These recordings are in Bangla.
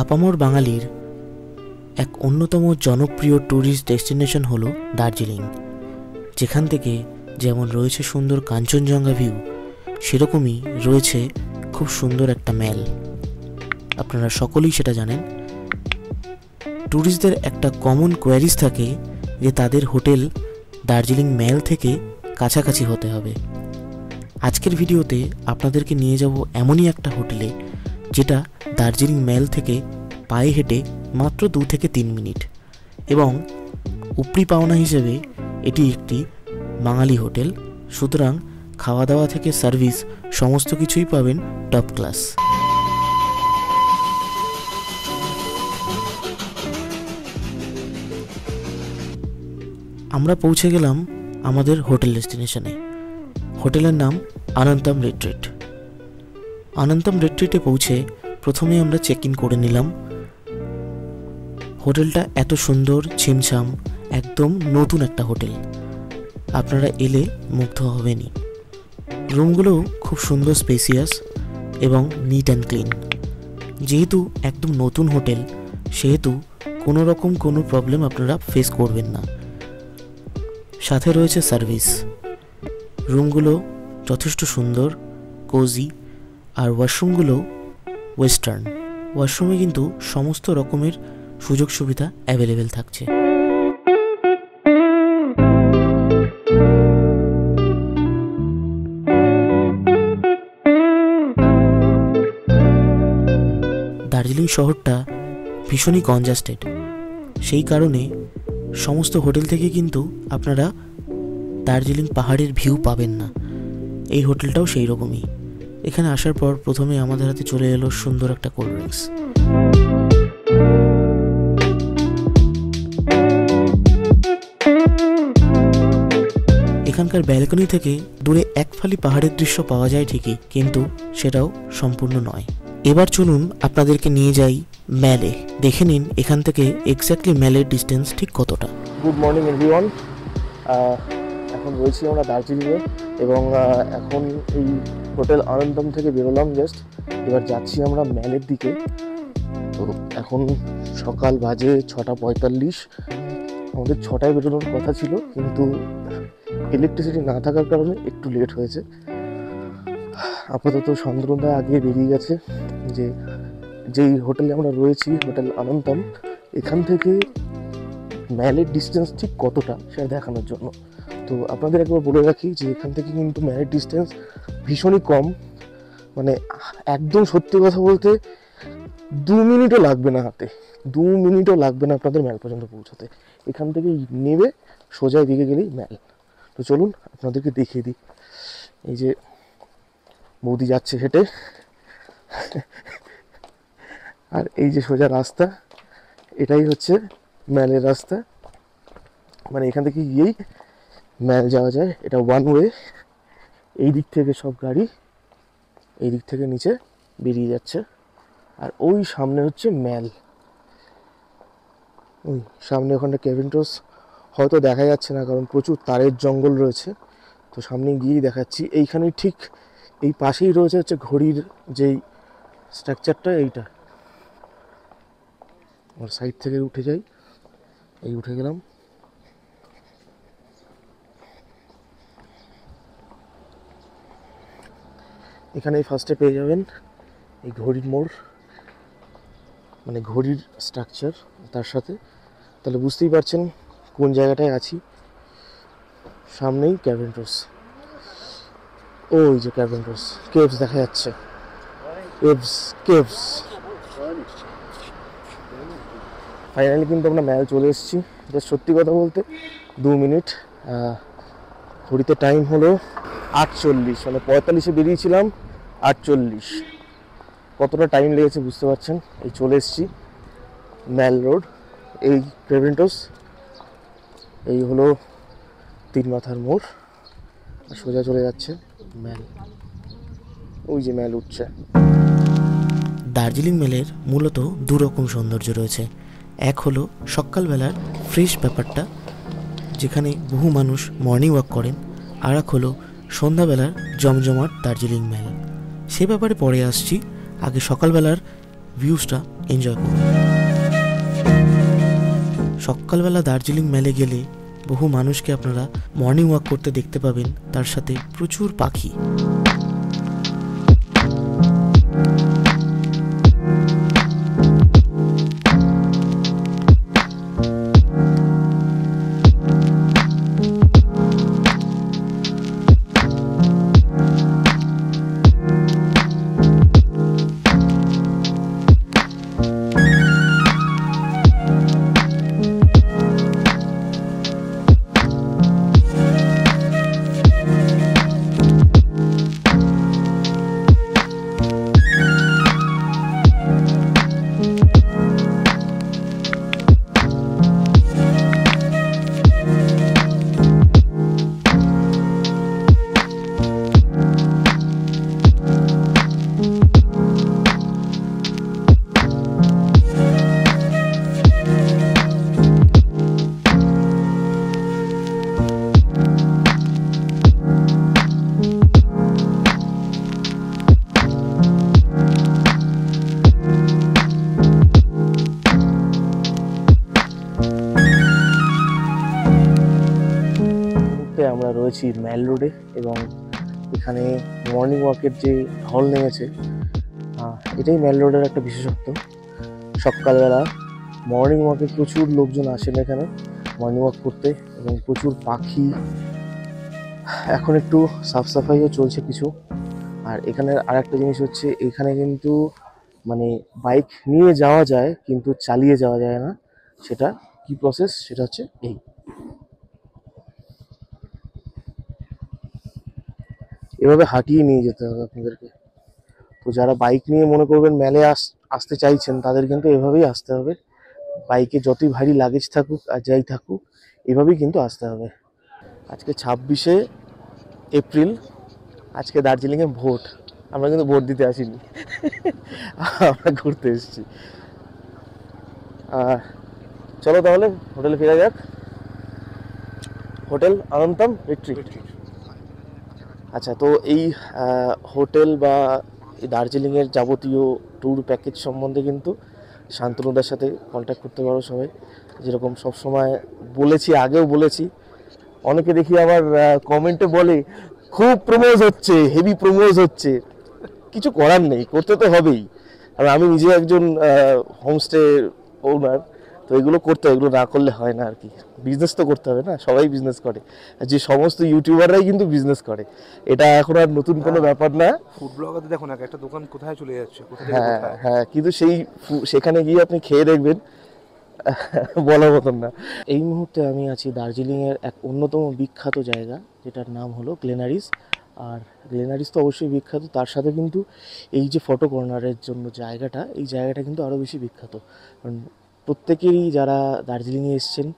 আপামর বাঙালির এক অন্যতম জনপ্রিয় ট্যুরিস্ট ডেস্টিনেশন হলো দার্জিলিং, যেখান থেকে যেমন রয়েছে সুন্দর কাঞ্চনজঙ্ঘা ভিউ, সেরকমই রয়েছে খুব সুন্দর একটা ম্যাল। আপনারা সকলেই সেটা জানেন। ট্যুরিস্টদের একটা কমন কোয়ারিজ থাকে যে তাদের হোটেল দার্জিলিং ম্যাল থেকে কাছাকাছি হতে হবে। আজকের ভিডিওতে আপনাদেরকে নিয়ে যাব এমনই একটা হোটেলে যেটা দার্জিলিং ম্যাল থেকে পায়ে হেঁটে মাত্র 2 থেকে 3 মিনিট, এবং উপরি পাওনা হিসেবে এটি একটি বাঙালি হোটেল। সুতরাং খাওয়া দাওয়া থেকে সার্ভিস সমস্ত কিছুই পাবেন টপ ক্লাস। আমরা পৌঁছে গেলাম আমাদের হোটেল ডেস্টিনেশনে। হোটেলের নাম আনন্তম রিট্রিট। আনন্তম রিট্রিটে পৌঁছে প্রথমে আমরা চেক ইন করে নিলাম। হোটেলটা এত সুন্দর, ছিমছাম, একদম নতুন একটা হোটেল। আপনারা এলে মুগ্ধ হবেনই। রুমগুলোও খুব সুন্দর, স্পেসিয়াস এবং নিট অ্যান্ড ক্লিন। যেহেতু একদম নতুন হোটেল, সেহেতু কোনো রকম কোনো প্রবলেম আপনারা ফেস করবেন না। সাথে রয়েছে সার্ভিস। রুমগুলো যথেষ্ট সুন্দর, কোজি, আর ওয়াশরুমগুলো ওয়েস্টার্ন। ওয়াশরুমে কিন্তু সমস্ত রকমের সুযোগ সুবিধা অ্যাভেলেবেল থাকছে। দার্জিলিং শহরটা ভীষণই কনজাস্টেড, সেই কারণে সমস্ত হোটেল থেকে কিন্তু আপনারা দার্জিলিং পাহাড়ের ভিউ পাবেন না। এই হোটেলটাও সেই রকমই। এখানে আসার পর প্রথমে আমাদের হাতে চলে এলো সুন্দর একটা কোল্ড ড্রিঙ্কস। এখানকার ব্যালকনি থেকে দূরে এক ফালি পাহাড়ের দৃশ্য পাওয়া যায় ঠিকই, কিন্তু সেটাও সম্পূর্ণ নয়। এবার চলুন আপনাদেরকে নিয়ে যাই ম্যালে। দেখে নিন এখান থেকে এক্স্যাক্টলি ম্যালের ডিস্টেন্স ঠিক কতটা। Good morning everyone. এখন রয়েছি আমরা দার্জিলিংয়ে, এবং এখন এই হোটেল আনন্দম থেকে বেরোলাম জাস্ট। এবার যাচ্ছি আমরা ম্যালের দিকে। তো এখন সকাল বাজে 6:45। আমাদের 6টায় বেরোনোর কথা ছিল, কিন্তু ইলেকট্রিসিটি না থাকার কারণে একটু লেট হয়েছে। আপাতত সন্ধ্যাটা আগে বেরিয়ে গেছে। যেই হোটেলে আমরা রয়েছি, হোটেল আনন্দম, এখান থেকে ম্যালের ডিস্টেন্স ঠিক কতটা সেটা দেখানোর জন্য। তো আপনাদের একবার বলে রাখি যে এখান থেকে কিন্তু ম্যালের ডিস্টেন্স ভীষণই কম। মানে একদম সত্যি কথা বলতে 2 মিনিটও লাগবে না, হাতে 2 মিনিটও লাগবে না আপনাদের ম্যাল পর্যন্ত পৌঁছতে। এখান থেকে নেবে সোজা দিকে গেলেই ম্যাল। তো চলুন আপনাদেরকে দেখিয়ে দিই। এই যে বৌদি যাচ্ছে হেঁটে, আর এই যে সোজা রাস্তা, এটাই হচ্ছে ম্যালের রাস্তা। মানে এখান থেকে গিয়েই ম্যাল যাওয়া যায়। এটা ওয়ান ওয়ে। এই দিক থেকে সব গাড়ি এই দিক থেকে নিচে বেরিয়ে যাচ্ছে, আর ওই সামনে হচ্ছে ম্যাল। ওই সামনে ওখানটা কেভেন্ট্রস হয়তো দেখা যাচ্ছে না, কারণ প্রচুর তারের জঙ্গল রয়েছে। তো সামনে গিয়েই দেখাচ্ছি। এইখানে ঠিক এই পাশেই রয়েছে হচ্ছে ঘড়ির যেই স্ট্রাকচারটা, এইটা। আর সাইড থেকে উঠে যাই, এই উঠে গেলাম। এখানেই ফার্স্টে পেয়ে যাবেন এই ঘড়ির মোড়, মানে ঘড়ির স্ট্রাকচার তার সাথে। তাহলে বুঝতেই পারছেন কোন জায়গাটায় আছি। সামনেই ক্যাভেন্ট্রস। ওই যে ক্যাভেন্ট্রস কেভস দেখা যাচ্ছে। কেভস। ফাইনালি কিন্তু আমরা ম্যাল চলে এসেছি। জাস্ট সত্যি কথা বলতে 2 মিনিট। ঘড়িতে টাইম হলো 8:40, মানে 45-এ বেরিয়েছিলাম, 8:40। কতটা টাইম লেগেছে বুঝতে পারছেন। এই চলে এসেছি ম্যাল রোড। এই ক্যাভেন্ট্রস, এই হলো 3 মাথার মোড়, সোজা চলে যাচ্ছে ম্যাল। ওই যে ম্যাল উঠছে। দার্জিলিং মেলের মূলত 2 রকম সৌন্দর্য রয়েছে। এক হলো সকালবেলার ফ্রেশ ব্যাপারটা, যেখানে বহু মানুষ মর্নিং ওয়াক করেন। আর এক হলো সন্ধ্যাবেলার জমজমাট দার্জিলিং মেল। সে ব্যাপারে পরে আসছি। আগে সকালবেলার ভিউজটা এনজয় করুন। সকালবেলা দার্জিলিং মেলে গেলে বহু মানুষকে আপনারা মর্নিং ওয়াক করতে দেখতে পাবেন, তার সাথে প্রচুর পাখি। আমরা রয়েছি ম্যাল রোডে এবং এখানে মর্নিং ওয়াকের যে ঢল নেমেছে, এটাই ম্যাল রোডের একটা বিশেষত্ব। সকালবেলা মর্নিং ওয়াকে প্রচুর লোকজন আসেন এখানে মর্নিং ওয়াক করতে এবং প্রচুর পাখি। এখন একটু সাফ সাফাইও চলছে কিছু। আর এখানের আর একটা জিনিস হচ্ছে, এখানে কিন্তু মানে বাইক নিয়ে যাওয়া যায় কিন্তু চালিয়ে যাওয়া যায় না। সেটা কি প্রসেস, সেটা হচ্ছে এভাবে হাঁটিয়ে নিয়ে যেতে হবে আপনাদেরকে। তো যারা বাইক নিয়ে মনে করবেন মেলে আসতে চাইছেন, তাদের কিন্তু এভাবেই আসতে হবে। বাইকে যতই ভারী লাগেজ থাকুক আর যাই থাকুক, এভাবেই কিন্তু আসতে হবে। আজকে 26শে এপ্রিল, আজকে দার্জিলিংয়ে ভোট। আমরা কিন্তু ভোট দিতে আসিনি, আমরা ঘুরতে এসেছি। চলো তাহলে হোটেলে ফেরা যাক। Hotel Anantam Retreat. আচ্ছা, তো এই হোটেল বা এই দার্জিলিংয়ের যাবতীয় ট্যুর প্যাকেজ সম্বন্ধে কিন্তু শান্তনুদার সাথে কন্ট্যাক্ট করতে পারো সবাই। যেরকম সবসময় বলেছি, আগেও বলেছি, অনেকে দেখি আবার কমেন্টে বলে খুব প্রমোজ হচ্ছে, হেভি প্রমোজ হচ্ছে। কিছু করার নেই, করতে তো হবেই। আর আমি নিজে একজন হোমস্টে ওনার, তো এগুলো করতে হয়, এগুলো না করলে হয় না আর কি। বিজনেস তো করতে হবে না, সবাই বিজনেস করে, যে সমস্ত ইউটিউবাররাই কিন্তু বিজনেস করে। এটা এখন আর নতুন কোনো ব্যাপার না। ফুড ব্লগারদের দেখো না, একটা দোকান কোথায় চলে যাচ্ছে, হ্যাঁ, কিন্তু সেখানে গিয়ে আপনি খেয়ে দেখবেন, বলার মতন না। এই মুহূর্তে আমি আছি দার্জিলিংয়ের এক অন্যতম বিখ্যাত জায়গা, যেটার নাম হলো গ্লেনারিস। আর গ্লেনারিস তো অবশ্যই বিখ্যাত, তার সাথে কিন্তু এই যে ফটো কর্নারের জন্য জায়গাটা, এই জায়গাটা কিন্তু আরও বেশি বিখ্যাত। কারণ প্রত্যেকেরই, যারা দার্জিলিংয়ে এসছেন,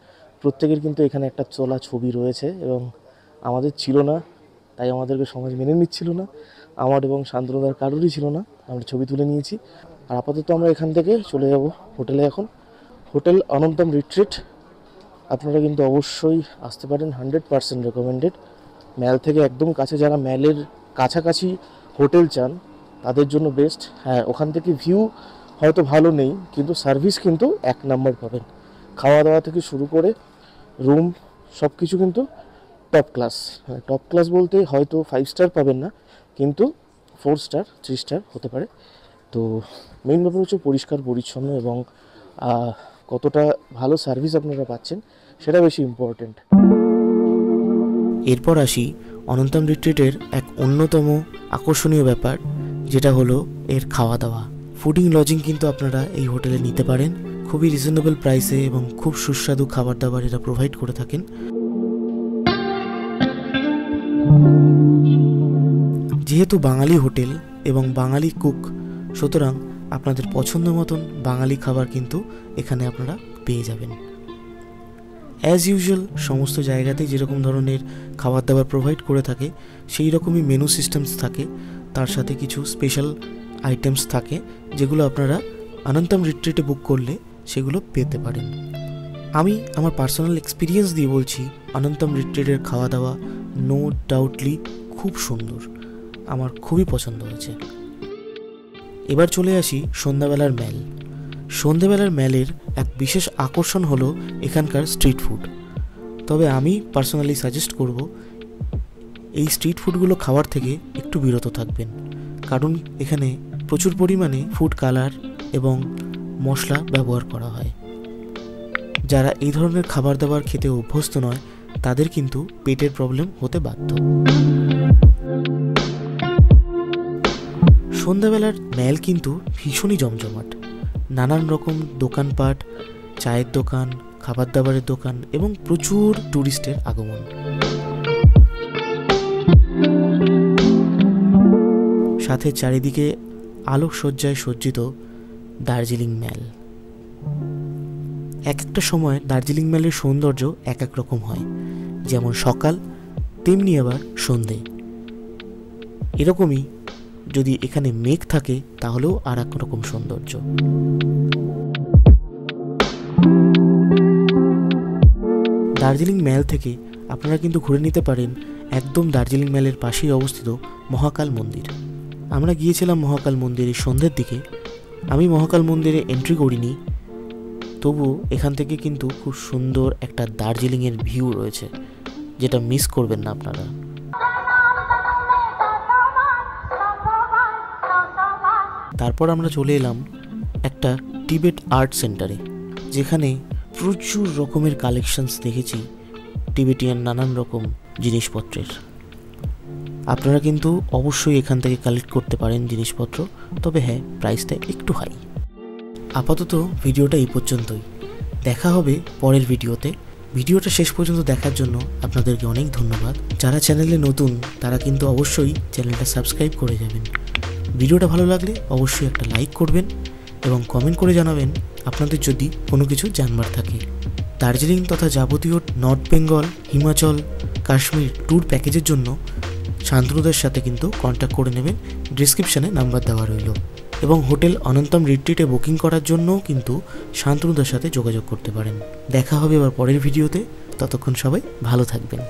প্রত্যেকের কিন্তু এখানে একটা তোলা ছবি রয়েছে এবং আমাদের ছিল না, তাই আমাদেরকে সমাজ মেনে নিচ্ছিল না। আমার এবং শান্তনুদার কারোরই ছিল না, আমরা ছবি তুলে নিয়েছি। আর আপাতত আমরা এখান থেকে চলে যাব হোটেলে। এখন হোটেল অনন্তম রিট্রিট, আপনারা কিন্তু অবশ্যই আসতে পারেন, 100% রেকমেন্ডেড। ম্যাল থেকে একদম কাছে, যারা ম্যালের কাছাকাছি হোটেল চান তাদের জন্য বেস্ট। হ্যাঁ, ওখান থেকে ভিউ হয়তো ভালো নেই, কিন্তু সার্ভিস কিন্তু 1 নাম্বার পাবেন। খাওয়া দাওয়া থেকে শুরু করে রুম সব কিছু কিন্তু টপ ক্লাস। হ্যাঁ, টপ ক্লাস বলতে হয়তো 5 স্টার পাবেন না, কিন্তু 4 স্টার 3 স্টার হতে পারে। তো মেইন ব্যাপার হচ্ছে পরিষ্কার পরিচ্ছন্ন এবং কতটা ভালো সার্ভিস আপনারা পাচ্ছেন, সেটা বেশি ইম্পর্টেন্ট। এরপর আসি অনন্তম রিট্রিটের এক অন্যতম আকর্ষণীয় ব্যাপার, যেটা হলো এর খাওয়া দাওয়া। ফুডিং লজিং কিন্তু আপনারা এই হোটেলে নিতে পারেন খুবই রিজনেবল প্রাইসে এবং খুব সুস্বাদু খাবার দাবার এরা প্রোভাইড করে থাকেন। যেহেতু বাঙালি হোটেল এবং বাঙালি কুক, সুতরাং আপনাদের পছন্দ মতন বাঙালি খাবার কিন্তু এখানে আপনারা পেয়ে যাবেন। অ্যাজ ইউজুয়াল সমস্ত জায়গাতেই যেরকম ধরনের খাবার দাবার প্রোভাইড করে থাকে, সেই রকমই মেনু সিস্টেমস থাকে। তার সাথে কিছু স্পেশাল আইটেমস থাকে, যেগুলো আপনারা অনন্তম রিট্রিটে বুক করলে সেগুলো পেতে পারেন। আমি আমার পার্সোনাল এক্সপিরিয়েন্স দিয়ে বলছি, অনন্তম রিট্রিটের খাওয়া দাওয়া নো ডাউটলি খুব সুন্দর, আমার খুবই পছন্দ হয়েছে। এবার চলে আসি সন্ধ্যাবেলার ম্যাল। সন্ধ্যাবেলার ম্যালের এক বিশেষ আকর্ষণ হলো এখানকার স্ট্রিট ফুড। তবে আমি পার্সোনালি সাজেস্ট করব এই স্ট্রিট ফুডগুলো খাওয়ার থেকে একটু বিরত থাকবেন, কারণ এখানে প্রচুর পরিমাণে ফুড কালার এবং মশলা ব্যবহার করা হয়। যারা এই ধরনের খাবার দাবার খেতে অভ্যস্ত নয় তাদের কিন্তু পেটের প্রবলেম হতে বাধ্য। সন্ধ্যাবেলার ম্যাল কিন্তু ভীষণই জমজমাট। নানান রকম দোকানপাট, চায়ের দোকান, খাবার দাবারের দোকান এবং প্রচুর ট্যুরিস্টের আগমন। সাথে চারিদিকে আলোকসজ্জায় সজ্জিত দার্জিলিং ম্যাল। এক একটা সময় দার্জিলিং ম্যালের সৌন্দর্য এক এক রকম হয়, যেমন সকাল তেমনি আবার সন্ধে। এরকমই যদি এখানে মেঘ থাকে তাহলেও আর এক রকম সৌন্দর্য। দার্জিলিং ম্যাল থেকে আপনারা কিন্তু ঘুরে নিতে পারেন একদম দার্জিলিং ম্যালের পাশেই অবস্থিত মহাকাল মন্দির। আমরা গিয়েছিলাম মহাকাল মন্দিরে সন্ধ্যের দিকে। আমি মহাকাল মন্দিরে এন্ট্রি করিনি, তবুও এখান থেকে কিন্তু খুব সুন্দর একটা দার্জিলিংয়ের ভিউ রয়েছে, যেটা মিস করবেন না আপনারা। তারপর আমরা চলে এলাম একটা টিবেট আর্ট সেন্টারে, যেখানে প্রচুর রকমের কালেকশনস দেখেছি টিবেটিয়ান নানান রকম জিনিসপত্রের। আপনারা কিন্তু অবশ্যই এখান থেকে কালেক্ট করতে পারেন জিনিসপত্র, তবে হ্যাঁ, প্রাইসটা একটু হাই। আপাতত ভিডিওটা এই পর্যন্তই। দেখা হবে পরের ভিডিওতে। ভিডিওটা শেষ পর্যন্ত দেখার জন্য আপনাদেরকে অনেক ধন্যবাদ। যারা চ্যানেলে নতুন তারা কিন্তু অবশ্যই চ্যানেলটা সাবস্ক্রাইব করে যাবেন। ভিডিওটা ভালো লাগলে অবশ্যই একটা লাইক করবেন এবং কমেন্ট করে জানাবেন আপনাদের যদি কোনো কিছু জানবার থাকে। দার্জিলিং তথা যাবতীয় নর্থ বেঙ্গল, হিমাচল, কাশ্মীর ট্যুর প্যাকেজের জন্য শান্তনুদার সাথে কিন্তু কন্ট্যাক্ট করে নেবেন, ডিসক্রিপশানে নাম্বার দেওয়া রইল। এবং হোটেল অনন্তম রিট্রিটে বুকিং করার জন্যও কিন্তু শান্তনুদার সাথে যোগাযোগ করতে পারেন। দেখা হবে এবার পরের ভিডিওতে। ততক্ষণ সবাই ভালো থাকবেন।